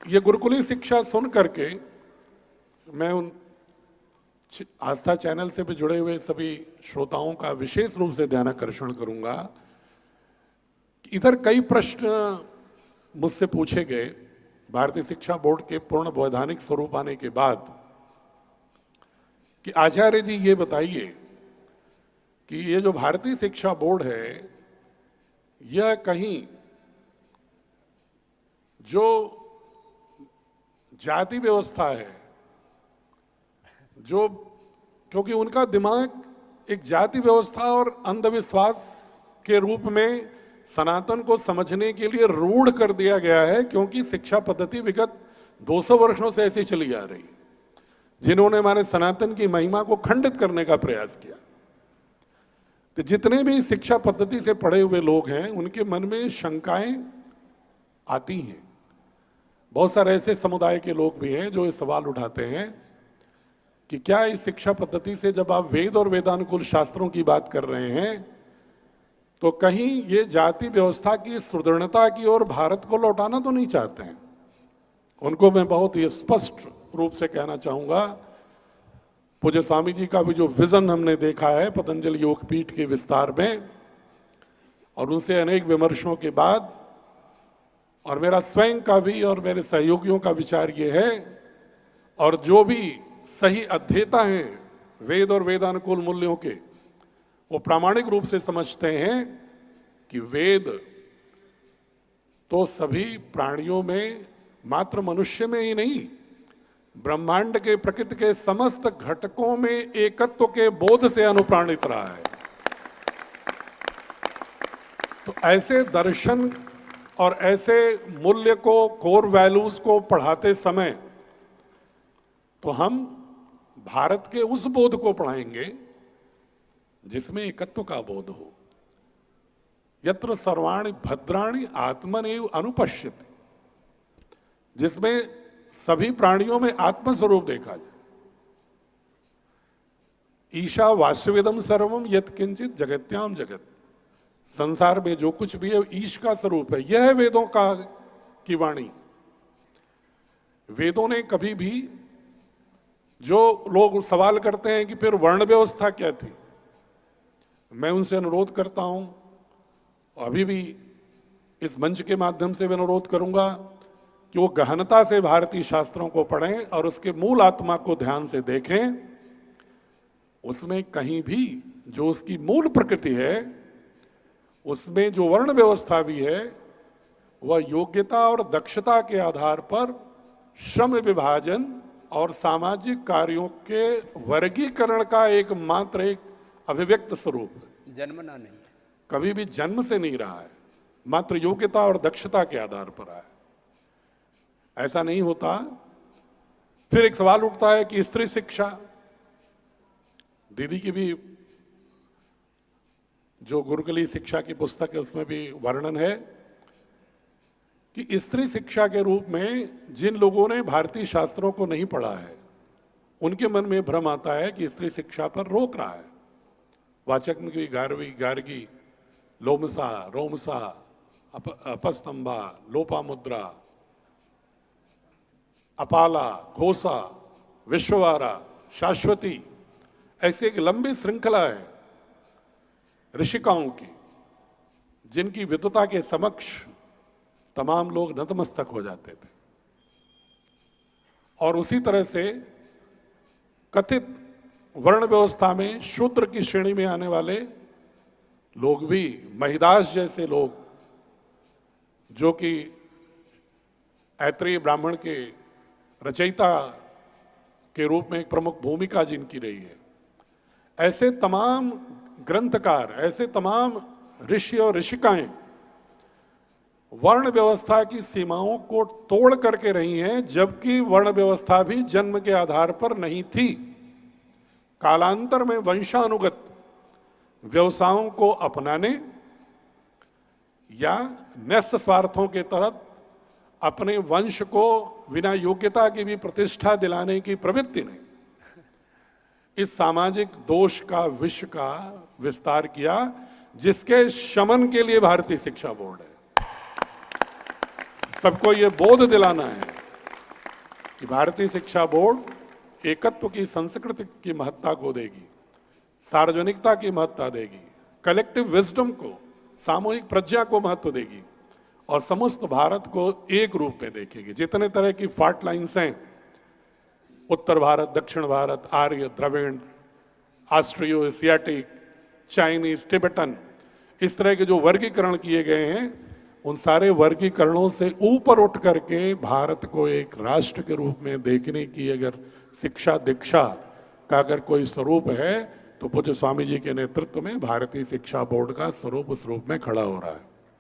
ये गुरुकुली शिक्षा सुन करके मैं उन आस्था चैनल से भी जुड़े हुए सभी श्रोताओं का विशेष रूप से ध्यानाकर्षण करूंगा। इधर कई प्रश्न मुझसे पूछे गए भारतीय शिक्षा बोर्ड के पूर्ण वैधानिक स्वरूप आने के बाद कि आचार्य जी ये बताइए कि ये जो भारतीय शिक्षा बोर्ड है यह कहीं जो जाति व्यवस्था है, जो क्योंकि उनका दिमाग एक जाति व्यवस्था और अंधविश्वास के रूप में सनातन को समझने के लिए रूढ़ कर दिया गया है, क्योंकि शिक्षा पद्धति विगत 200 वर्षों से ऐसी चली आ रही, जिन्होंने हमारे सनातन की महिमा को खंडित करने का प्रयास किया। तो जितने भी शिक्षा पद्धति से पढ़े हुए लोग हैं उनके मन में शंकाएं आती हैं। बहुत सारे ऐसे समुदाय के लोग भी हैं जो ये सवाल उठाते हैं कि क्या इस शिक्षा पद्धति से जब आप वेद और वेदानुकूल शास्त्रों की बात कर रहे हैं तो कहीं ये जाति व्यवस्था की सुदृढ़ता की ओर भारत को लौटाना तो नहीं चाहते हैं। उनको मैं बहुत ही स्पष्ट रूप से कहना चाहूंगा, पूज्य स्वामी जी का भी जो विजन हमने देखा है पतंजलि योगपीठ के विस्तार में, और उनसे अनेक विमर्शों के बाद, और मेरा स्वयं का भी और मेरे सहयोगियों का विचार ये है, और जो भी सही अध्येता हैं वेद और वेदानुकूल मूल्यों के, वो प्रामाणिक रूप से समझते हैं कि वेद तो सभी प्राणियों में, मात्र मनुष्य में ही नहीं, ब्रह्मांड के प्रकृति के समस्त घटकों में एकत्व के बोध से अनुप्राणित रहा है। तो ऐसे दर्शन और ऐसे मूल्य को, कोर वैल्यूज को पढ़ाते समय तो हम भारत के उस बोध को पढ़ाएंगे जिसमें एकत्व का बोध हो। यत्र सर्वाणि भद्राणि आत्मनेव अनुपश्यति, जिसमें सभी प्राणियों में आत्मस्वरूप देखा जाए। ईशा वास्यविदम सर्वम यत् किंचित जगत्याम जगत, संसार में जो कुछ भी है ईश का स्वरूप है। यह है वेदों की वाणी। वेदों ने कभी भी, जो लोग सवाल करते हैं कि फिर वर्ण व्यवस्था क्या थी, मैं उनसे अनुरोध करता हूं, अभी भी इस मंच के माध्यम से मैं अनुरोध करूंगा कि वो गहनता से भारतीय शास्त्रों को पढ़ें और उसके मूल आत्मा को ध्यान से देखें। उसमें कहीं भी जो उसकी मूल प्रकृति है, उसमें जो वर्ण व्यवस्था भी है, वह योग्यता और दक्षता के आधार पर श्रम विभाजन और सामाजिक कार्यों के वर्गीकरण का एकमात्र एक अभिव्यक्त स्वरूप है। जन्मना नहीं, कभी भी जन्म से नहीं रहा है, मात्र योग्यता और दक्षता के आधार पर है। ऐसा नहीं होता। फिर एक सवाल उठता है कि स्त्री शिक्षा, दीदी की भी जो गुरुकुली शिक्षा की पुस्तक है उसमें भी वर्णन है कि स्त्री शिक्षा के रूप में जिन लोगों ने भारतीय शास्त्रों को नहीं पढ़ा है उनके मन में भ्रम आता है कि स्त्री शिक्षा पर रोक रहा है। वाचक में भी गार्वी, गार्गी, लोमसा, रोमसा, अपस्तंभा, लोपामुद्रा, अपाला, घोषा, विश्ववारा, शाश्वती, ऐसी एक लंबी श्रृंखला है ऋषिकाओं की, जिनकी विद्वता के समक्ष तमाम लोग नतमस्तक हो जाते थे। और उसी तरह से कथित वर्ण व्यवस्था में शूद्र की श्रेणी में आने वाले लोग भी, महिदास जैसे लोग, जो कि ऐत्रेय ब्राह्मण के रचयिता के रूप में एक प्रमुख भूमिका जिनकी रही है, ऐसे तमाम ग्रंथकार, ऐसे तमाम ऋषि और ऋषिकाएं वर्ण व्यवस्था की सीमाओं को तोड़ करके रही हैं, जबकि वर्ण व्यवस्था भी जन्म के आधार पर नहीं थी। कालांतर में वंशानुगत व्यवसायों को अपनाने या न्यस्त स्वार्थों के तहत अपने वंश को बिना योग्यता की भी प्रतिष्ठा दिलाने की प्रवृत्ति ने इस सामाजिक दोष का विष का विस्तार किया, जिसके शमन के लिए भारतीय शिक्षा बोर्ड है। सबको ये बोध दिलाना है कि भारतीय शिक्षा बोर्ड एकत्व की संस्कृति की महत्ता को देगी, सार्वजनिकता की महत्ता देगी, कलेक्टिव विजडम को, सामूहिक प्रज्ञा को महत्व देगी और समस्त भारत को एक रूप में देखेगी। जितने तरह की फाल्ट लाइन्स हैं, उत्तर भारत, दक्षिण Bharat, Arya, Dravid, Austro Asiatic, Chinese, Tibetan, इस तरह के जो वर्गीकरण किए गए हैं, उन सारे वर्गीकरणों से ऊपर उठ करके भारत को एक राष्ट्र के रूप में देखने की अगर शिक्षा दीक्षा का अगर कोई स्वरूप है तो पूज्य स्वामी जी के नेतृत्व में भारतीय शिक्षा बोर्ड का स्वरूप उस रूप में खड़ा हो रहा है।